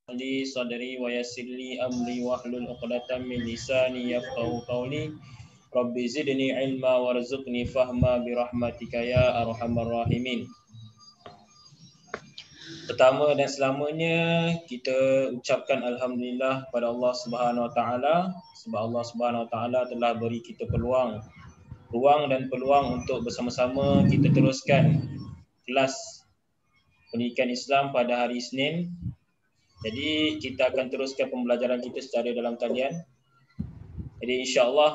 li sadri wa yassir li amri wahlul 'uqdatam min lisani yafqahu qawli. Rabbi zidni ilma warzuqni fahma birahmatika ya arhamar rahimin. Pertama dan selamanya kita ucapkan alhamdulillah kepada Allah Subhanahu Wa Taala sebab Allah Subhanahu Wa Taala telah beri kita ruang dan peluang untuk bersama-sama kita teruskan kelas pendidikan Islam pada hari Isnin. Jadi kita akan teruskan pembelajaran kita secara dalam talian. Jadi insya-Allah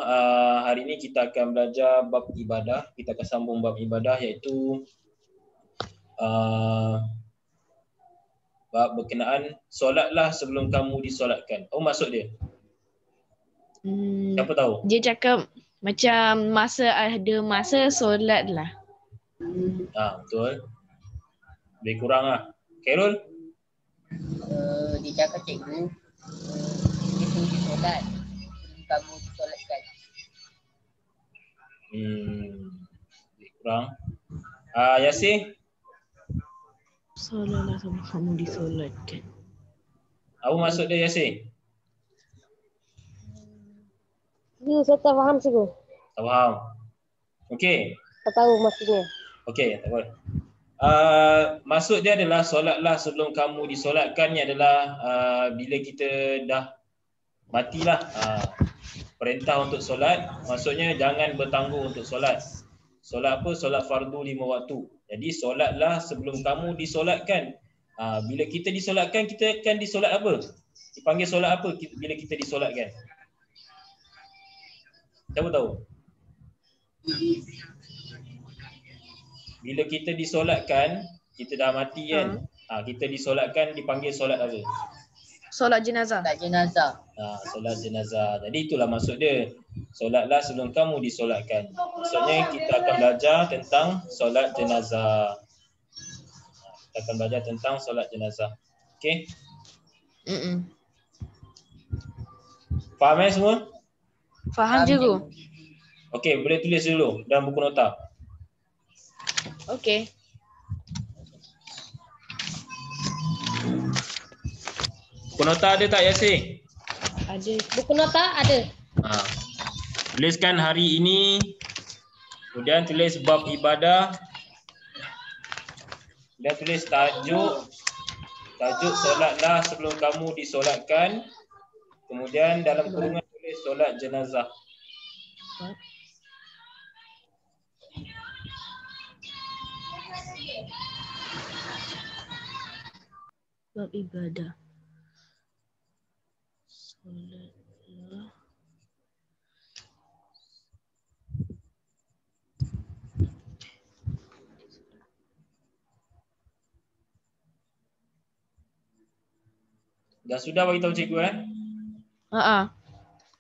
hari ini kita akan belajar bab ibadah. Kita akan sambung bab ibadah iaitu bab berkenaan solatlah sebelum kamu disolatkan. Oh maksud dia? Siapa tahu? Dia cakap macam ada masa solat lah. Betul. Lebih kurang lah. Khairul? Dia cakap cikgu dia pergi solat sebelum kamu disolatkan. Lebih kurang. Yasir? Solatlah sebelum kamu disolatkan. Apa maksud dia Yasir? Saya tak faham cikgu. Tak faham. Okey. Tak tahu maksudnya. Okey, tak apa. Maksud dia adalah solatlah sebelum kamu disolatkan ni adalah bila kita dah matilah. Perintah untuk solat, maksudnya jangan bertangguh untuk solat. Solat apa? Solat fardu 5 waktu. Jadi solatlah sebelum kamu disolatkan. Bila kita disolatkan, kita akan disolat apa? Dipanggil solat apa bila kita disolatkan? Siapa tahu? Bila kita disolatkan, kita dah mati kan? Kita disolatkan dipanggil solat apa? Solat jenazah. Solat jenazah. Solat jenazah. Jadi itulah maksud dia. Solatlah sebelum kamu disolatkan. Maksudnya kita akan belajar tentang solat jenazah. Kita akan belajar tentang solat jenazah. Okey? Faham semua? Faham cikgu? Okey, boleh tulis dulu dalam buku nota. Okey. Buku nota ada tak Yasir? Ada. Buku nota ada. Tuliskan hari ini. Kemudian tulis bab ibadah. Dan tulis tajuk. Tajuk solatlah sebelum kamu disolatkan. Kemudian dalam kurungan tulis solat jenazah. Bab ibadah. Solatlah. Dah sudah bagi tahu cikgu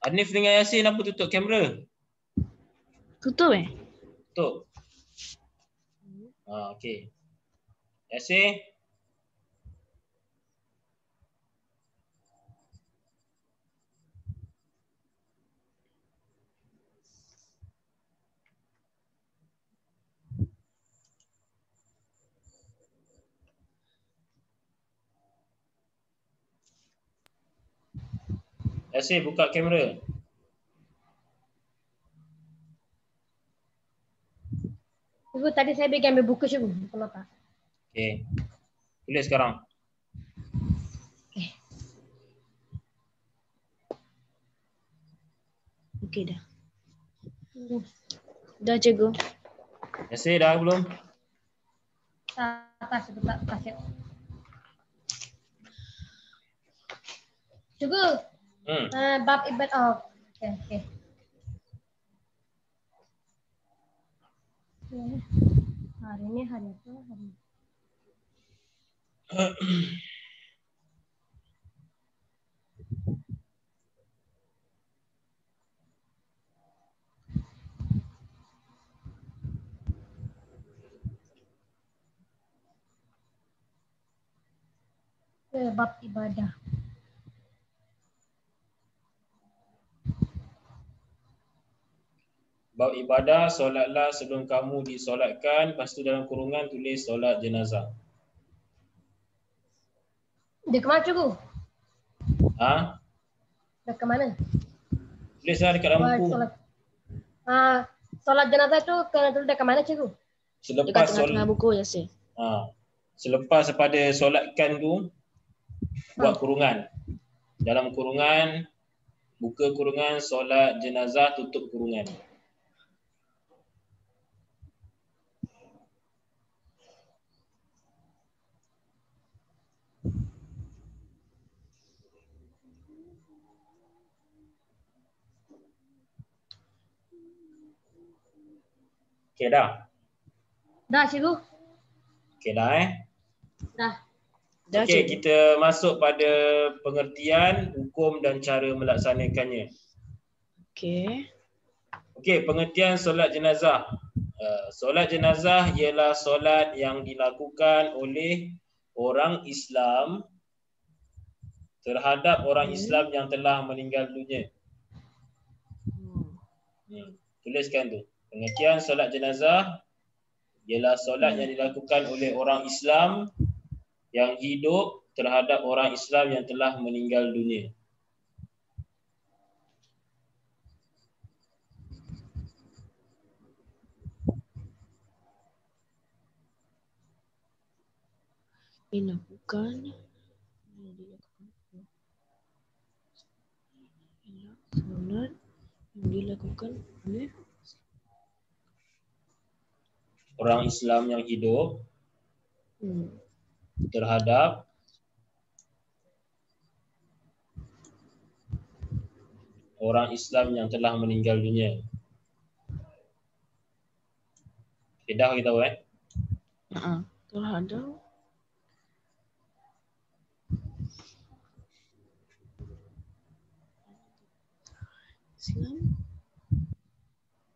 Hanif dengan Yasin apa tutup kamera? Tutup Tutup. Okey. Yasin. Yasin buka kamera. Cikgu tadi saya pergi ambil buku cikgu. Buku nota. Okey. Tulis sekarang. Okey dah. Dah cikgu. Yasin dah belum? Atas sebentar kasih. Cikgu. Bab ibadah. Okey. Hari ini hari apa? Hari bab ibadah. Bab ibadah, solatlah sebelum kamu disolatkan. Lepas tu dalam kurungan tulis solat jenazah. Dia ke mana cikgu? Ha? Dah ke mana? Tulis lah dekat dalam buku. Solat jenazah tu kena tulis dah ke mana cikgu? Dekat Selepas tengah-tengah buku Yasir. selepas pada solatkan tu buat kurungan. Dalam kurungan, buka kurungan, solat jenazah, tutup kurungan. Okey dah? Dah cikgu? Okey dah Dah. Dah Okey, cikgu. kita masuk pada pengertian, hukum dan cara melaksanakannya. Okey. Okey, pengertian solat jenazah. Solat jenazah ialah solat yang dilakukan oleh orang Islam terhadap orang Islam yang telah meninggal dunia. Tuliskan tu. Pengertian solat jenazah ialah solat yang dilakukan oleh orang Islam yang hidup terhadap orang Islam yang telah meninggal dunia. Dilakukan solat yang dilakukan oleh Orang Islam yang hidup terhadap orang Islam yang telah meninggal dunia. Dah kita tahu terhadap Islam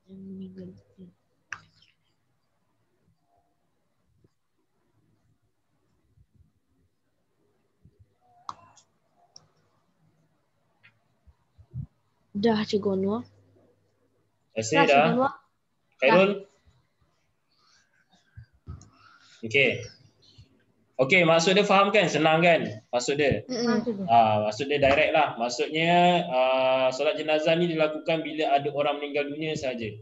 yang meninggal dunia. Dah Cikgu Anwar. Terima kasih Cikgu dah. Anwar. Khairul? Okey. Okey, maksud dia faham kan? Senang kan? Maksud dia? Cikgu. Maksud dia direct lah. Maksudnya solat jenazah ni dilakukan bila ada orang meninggal dunia saja.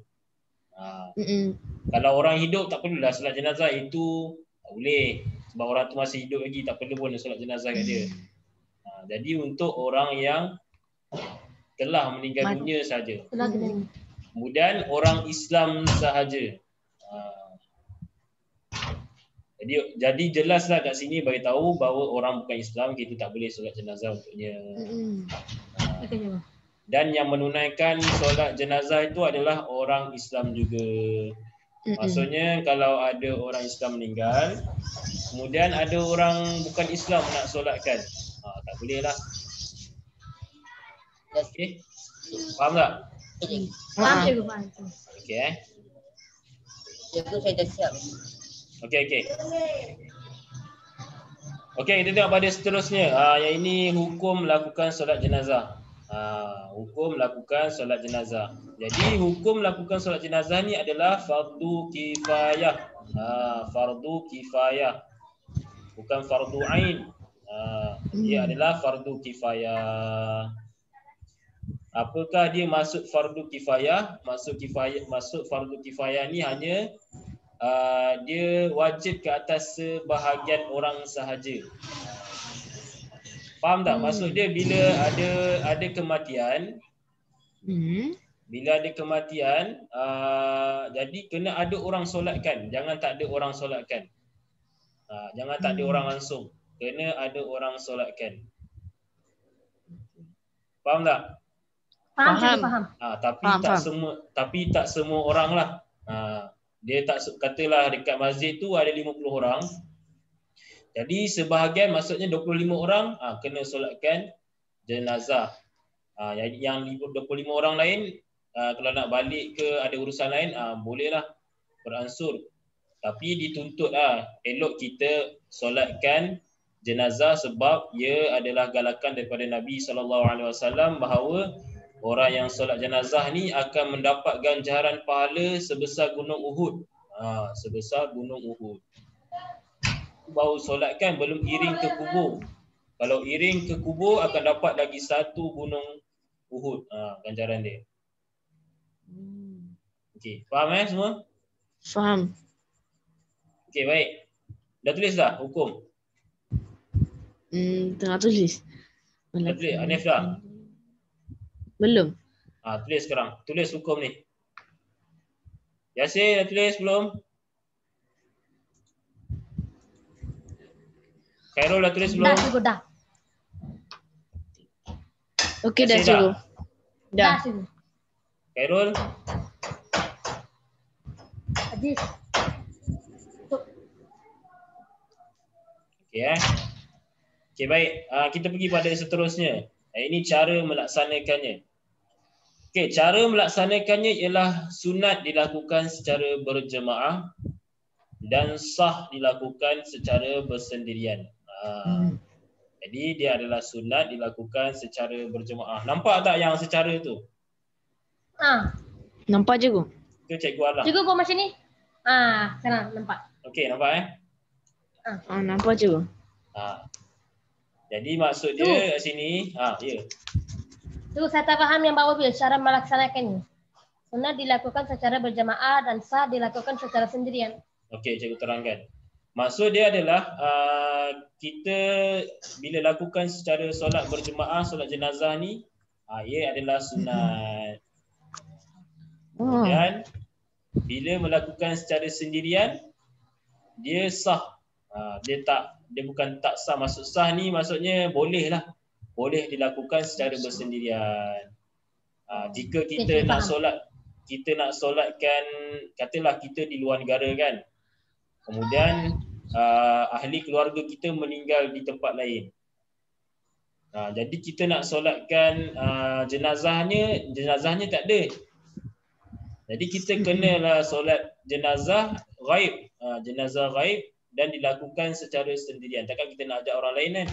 Kalau orang hidup tak perlulah solat jenazah, itu tak boleh. Sebab orang tu masih hidup lagi, tak perlu pun solat jenazah kat dia. Jadi untuk orang yang telah meninggal dunia saja. Kemudian orang Islam sahaja. Jadi jelaslah kat sini bagi tahu bahawa orang bukan Islam kita tak boleh solat jenazah untuknya. Dan yang menunaikan solat jenazah itu adalah orang Islam juga. Maksudnya kalau ada orang Islam meninggal, kemudian ada orang bukan Islam nak solatkan, tak boleh lah. Okey? Faham tak? Faham cikgu. Okey Cikgu saya dah siap. Okey. Okey, kita tengok pada seterusnya. Yang ini hukum lakukan solat jenazah. Hukum lakukan solat jenazah. Jadi hukum lakukan solat jenazah ni adalah fardu kifayah. Fardu kifayah. Bukan fardu ain. Dia adalah fardu kifayah. Apakah dia maksud fardu kifayah? Maksud fardu kifayah ni hanya dia wajib ke atas sebahagian orang sahaja. Faham tak? Maksud dia bila ada kematian, bila ada kematian, jadi kena ada orang solatkan. Jangan tak ada orang solatkan. Jangan tak ada orang langsung. Kena ada orang solatkan. Faham tak? Faham. Tapi tak semua orang lah. Dia tak katalah dekat masjid tu ada 50 orang. Jadi sebahagian maksudnya 25 orang kena solatkan jenazah. Yang 25 orang lain kalau nak balik ke ada urusan lain bolehlah beransur. Tapi dituntutlah elok kita solatkan jenazah sebab ia adalah galakan daripada Nabi SAW bahawa orang yang solat jenazah ni akan mendapat ganjaran pahala sebesar gunung Uhud. Sebesar gunung Uhud. Baru solatkan, belum iring ke kubur. Kalau iring ke kubur akan dapat lagi 1 gunung Uhud. Ganjaran dia. Okey, faham semua? Faham. Okey, baik. Dah tulis dah hukum? Tengah tulis. Dah tulis? Hanif dah? Belum. Tulis sekarang. Tulis hukum ni. Yasir dah tulis belum? Khairul dah tulis belum? Dah cikgu dah. Okey dah Yasir cikgu. Dah Dah. cikgu. Khairul? Hadis. Okey Okey, baik. Kita pergi pada seterusnya. Ini cara melaksanakannya. Okey, cara melaksanakannya ialah sunat dilakukan secara berjemaah dan sah dilakukan secara bersendirian. Jadi dia adalah sunat dilakukan secara berjemaah. Nampak tak yang secara tu? Nampak cikgu? Itu Cikgu Alam. Cikgu buat macam ni. Sekarang nampak. Okey, nampak Nampak cikgu. Jadi maksud dia kat sini, ya. Cikgu saya tak faham yang bawah tu cara melaksanakannya. Sunat dilakukan secara berjamaah dan sah dilakukan secara sendirian. Okey, cikgu terangkan. Maksud dia adalah kita bila lakukan secara solat berjemaah, solat jenazah ni, ia adalah sunat. Kemudian bila melakukan secara sendirian, dia sah. Dia bukan tak sah. Maksud sah ni maksudnya boleh lah. Boleh dilakukan secara bersendirian. Jika kita nak solatkan, katalah kita di luar negara kan. Kemudian ahli keluarga kita meninggal di tempat lain. Jadi kita nak solatkan jenazahnya tak ada. Jadi kita kenalah solat jenazah ghaib. Jenazah ghaib dan dilakukan secara sendirian. Takkan kita nak ajak orang lain kan?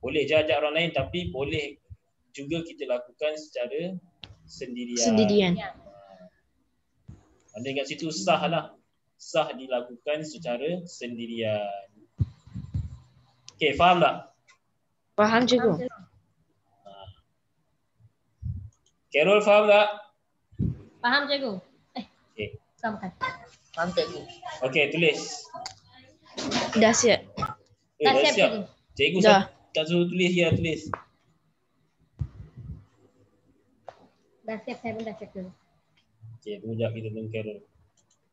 Boleh je ajak orang lain, tapi boleh juga kita lakukan secara sendirian. Ada kat situ sah lah. Sah dilakukan secara sendirian. Okey, faham tak? Faham cikgu? Carol faham tak? Faham cikgu? Okey. Bukan. Faham cikgu? Okey, tulis. Dah siap. Dah siap cikgu. Cikgu Dah. tak suruh tulis, ya tulis. Dah siap, saya pun dah siap dulu. Okey, tunggu sekejap kita tunggu Carol.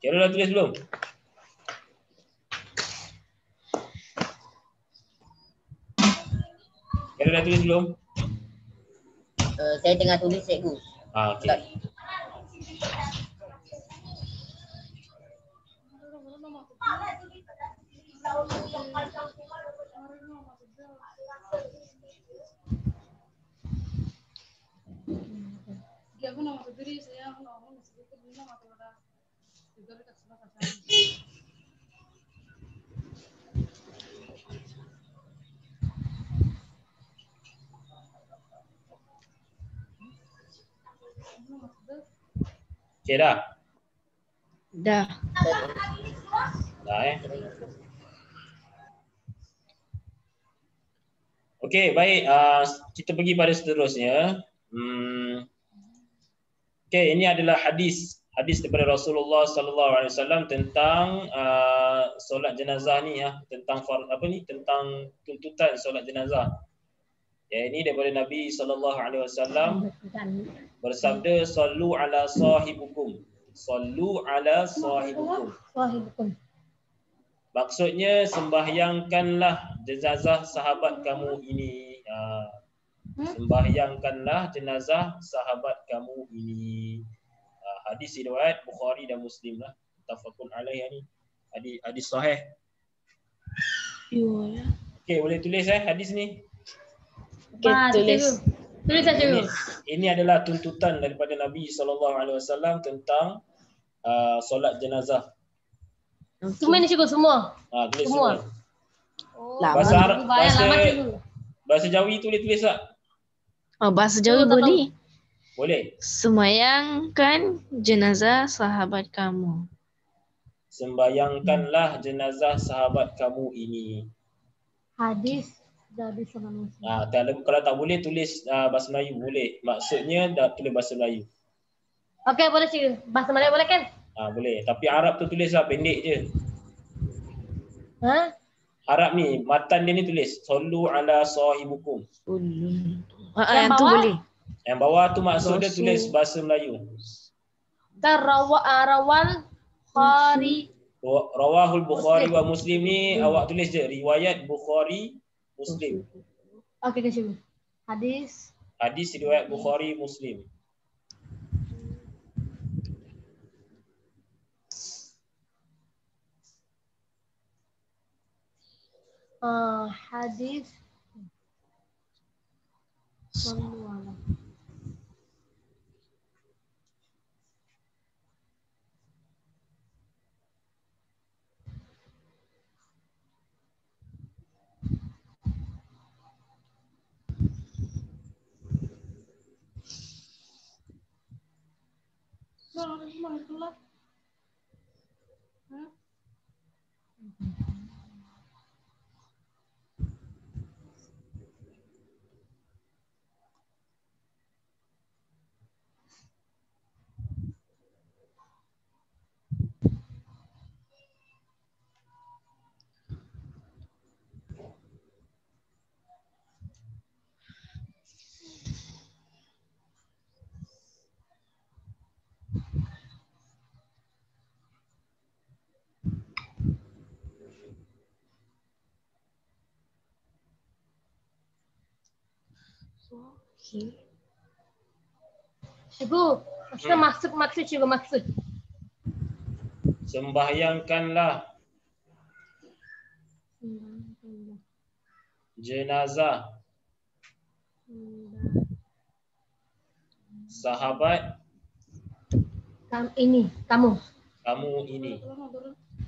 Carol dah tulis belum? Carol dah tulis belum? Saya tengah tulis cikgu. Okey. Okey dah? Dah. Dah Okey, baik. Kita pergi pada seterusnya. Okey, ini adalah hadis daripada Rasulullah sallallahu alaihi wasallam tentang solat jenazah ni tentang tentang tuntutan solat jenazah. Ini daripada Nabi sallallahu alaihi wasallam bersabda, sallu ala sahibukum. Sallu ala sahibukum. Maksudnya sembahyangkanlah jenazah sahabat kamu ini. Sembahyangkanlah jenazah sahabat kamu ini. Hadis riwayat Bukhari dan Muslim lah. Muttafaqun alaih ni. Hadis sahih. Okey, boleh tulis hadis ni. Okey, tulis. Tulis saja cikgu. Ini adalah tuntutan daripada Nabi SAW tentang solat jenazah. Semua ni cikgu, semua. Tulis Semua. semua. Lama. Bahasa Arab, Lama cikgu. bahasa Jawi tulis tak? Bahasa Jawa boleh. Boleh. Sembayangkan jenazah sahabat kamu. Sembayangkanlah jenazah sahabat kamu ini. Hadis Dah bisa manusia. Kalau tak boleh tulis bahasa Melayu boleh. Maksudnya dah tulis bahasa Melayu. Okey, boleh cikgu. Bahasa Melayu boleh kan? Boleh. Tapi Arab tu tulislah pendek je. Ha? Arab ni matan dia ni tulis sallu ala sahibukum. Yang Yang tu bawah? boleh. Yang bawah tu maksud dia Rasul. tulis bahasa Melayu. Rawal Khari. Rawahul Bukhari wa Muslim ni awak tulis je riwayat Bukhari Muslim. Okey, cikgu. Hadis. Hadis riwayat Bukhari Muslim. Hadis. Sallu ala. Cikgu, maksud cikgu maksud. Sembahyangkanlah jenazah sahabat Kamu. kamu ini.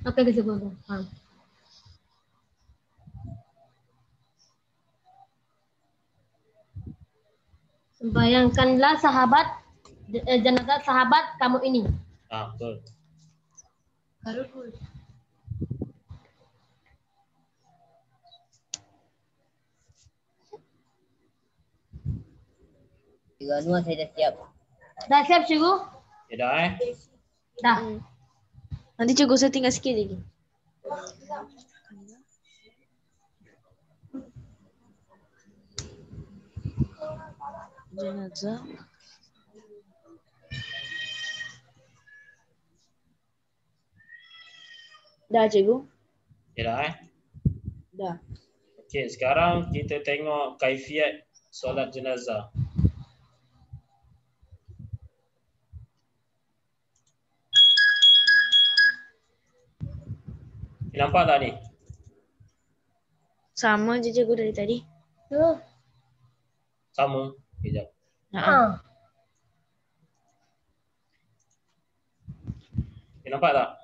Okey, cikgu. Faham. Sembayangkanlah jenazah sahabat kamu ini. Betul. Cikgu Anwar saya dah siap. Dah siap cikgu? Ya dah Dah. Nanti cikgu saya tinggal sikit lagi. Jenazah. Dah cikgu? Ya dah Dah. Okey, sekarang kita tengok kaifiat solat jenazah. Nampak tak ni? Sama je cikgu dari tadi. Tu. Sama. Kejap. Nampak tak?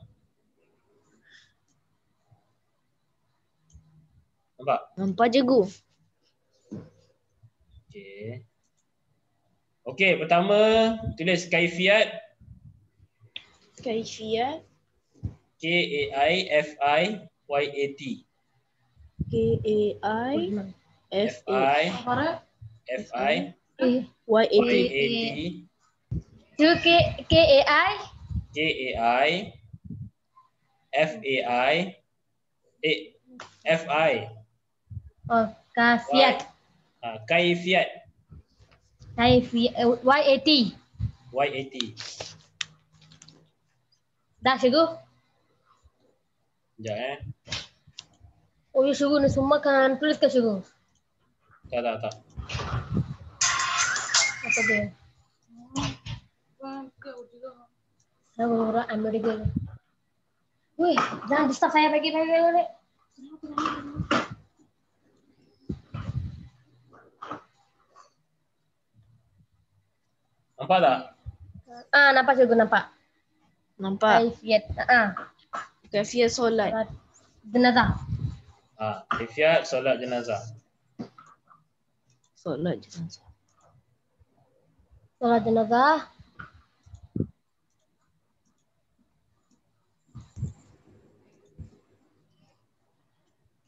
Nampak? Nampak cikgu. Okey. Okey, pertama tulis kaifiat. Kaifiat. Kaifiyat. K-A-I-F-A. F-I-Y-A-T. Tu K-A-I. F-I. Oh, kaifiat. Kaifiat. Y-A-T. Y-A-T. Dah cikgu? Sekejap Oh, ya cikgu, ni semua kan tulis ke cikgu? Tak. Apa dia? Saya berulang Amerika. Wih, jangan disturb saya pagi. Nampak tak? Nampak cikgu, nampak. Nampak. Kaifiat. Kaifiat solat. Jenazah. Kaifiat solat jenazah. Solat jenazah. Solat jenazah.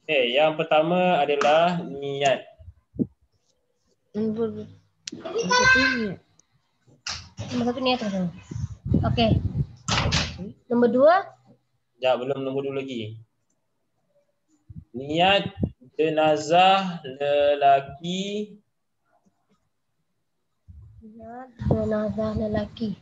Okey, yang pertama adalah niat. Nombor satu ni. Nombor 1 niat tu. Okey. Nombor 2 Sekejap, belum nombor 2 lagi. Niat jenazah lelaki niat jenazah lelaki.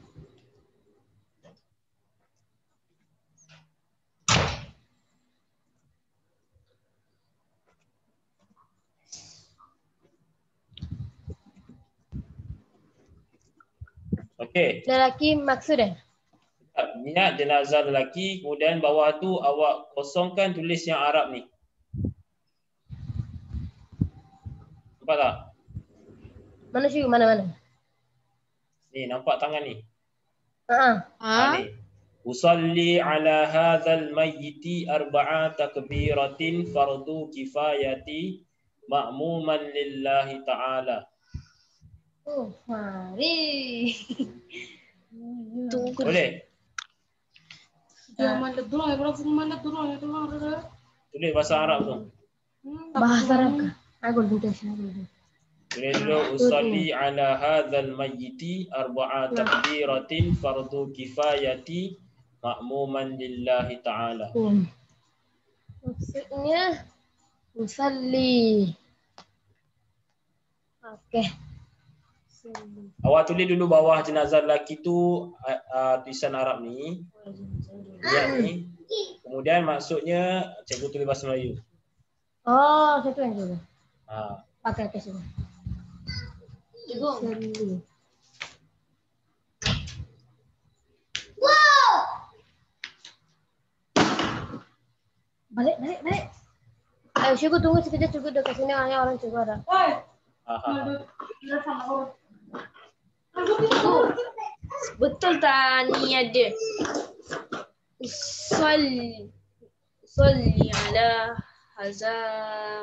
Okey. Lelaki maksud Niat jenazah lelaki, kemudian bawah tu awak kosongkan tulis yang Arab ni. Nampak tak? Mana sih? Mana? Ni, nampak tangan ni? Ah, Ni. Usalli ala hadzal mayyiti arba'a takbiratin fardu kifayati ma'muman lillahi ta'ala. Oh, mari. tunggu. Boleh? Tulis bahasa Arab tu. Bahasa Arab kah? Aku dulu dulu. Tulis dulu usalli ala hadzal mayyiti arba'a takbiratin fardu kifayati ma'muman lillahi ta'ala. Maksudnya usalli. Okey. Awak tulis dulu bawah jenazah lelaki tu tulisan Arab ni. Niat ni. Kemudian maksudnya cikgu tulis bahasa Melayu. Oh, satu yang juga. Ha. Okey, semua. Usalli. Balik. Ayo, cikgu tunggu sekejap, cikgu dekat sini orang cikgu ada. Betul tak niat dia? Usalli ala haza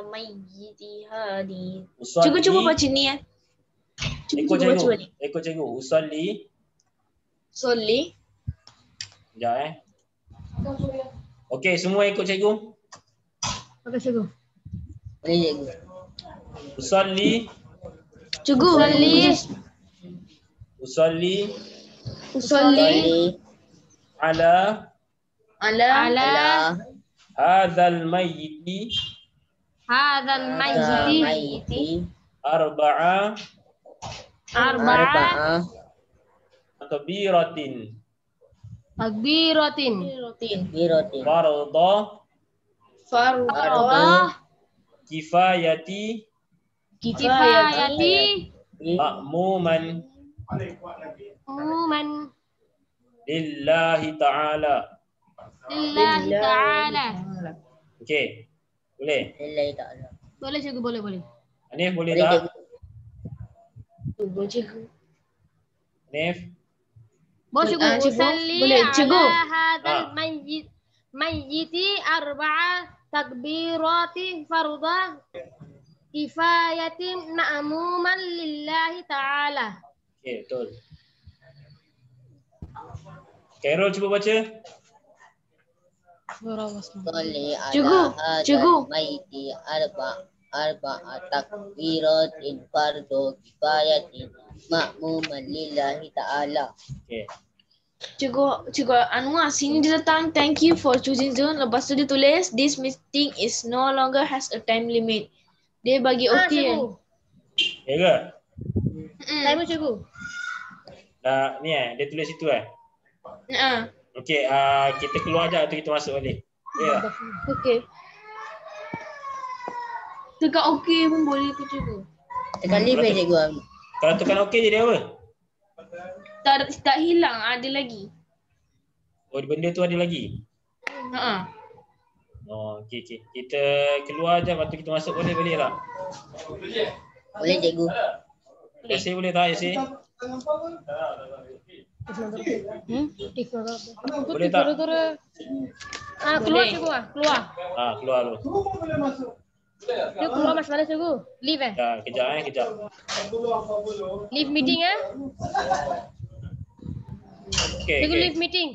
mayyiti hadi. Usalli. Cuba baca niat. Cuba baca balik. Ikut cikgu. Usalli. Solli. Sekejap Okey, semua ikut cikgu. Okey, cikgu. Boleh cikgu. Usalli. Cikgu. Usalli ala hadzal mayyiti arba'a takbiratin farda kifayati ma'muman lillahi ta'ala. Okey. Boleh? Lillahi ta'ala. Boleh cikgu, boleh. Hanif boleh Boleh tak? cikgu. Cikgu. Hanif? Boleh cikgu. Cikgu. Usalli Boleh, cikgu. ala hadzal mayyiti arba'a takbirati farda kifayati ma'muman lillahi ta'ala. Okey, betul. Khairul cuba baca. Usalli Cikgu, ala cikgu. hadzal mayyiti arba'a takbiratin fardu kifayatin ma'muman lillahi ta'ala. Okey. Cikgu Anwar, sini dia datang. Thank you for choosing Zoom. Lepas tu dia tulis, this meeting is no longer has a time limit. Dia bagi okey. Cikgu. Ya ke? Saya cikgu. Ni dia tulis situ Ha. Okey, kita keluar je atau kita masuk balik. Ya. Okey. Tekan okey pun boleh ke cikgu? Tekan leave cikgu. Kalau tekan okey jadi apa? Tak hilang, ada lagi. Oh, benda tu ada lagi. Ha. Oh, okey. Kita keluar je, lepas tu kita masuk balik tak? Boleh cikgu. Yasir boleh tak, Yasir? Boleh tak? Keluar cikgu. Keluar dulu. Dia keluar mas mana cikgu? Leave Kejap. Leave meeting Okey. Cikgu leave meeting.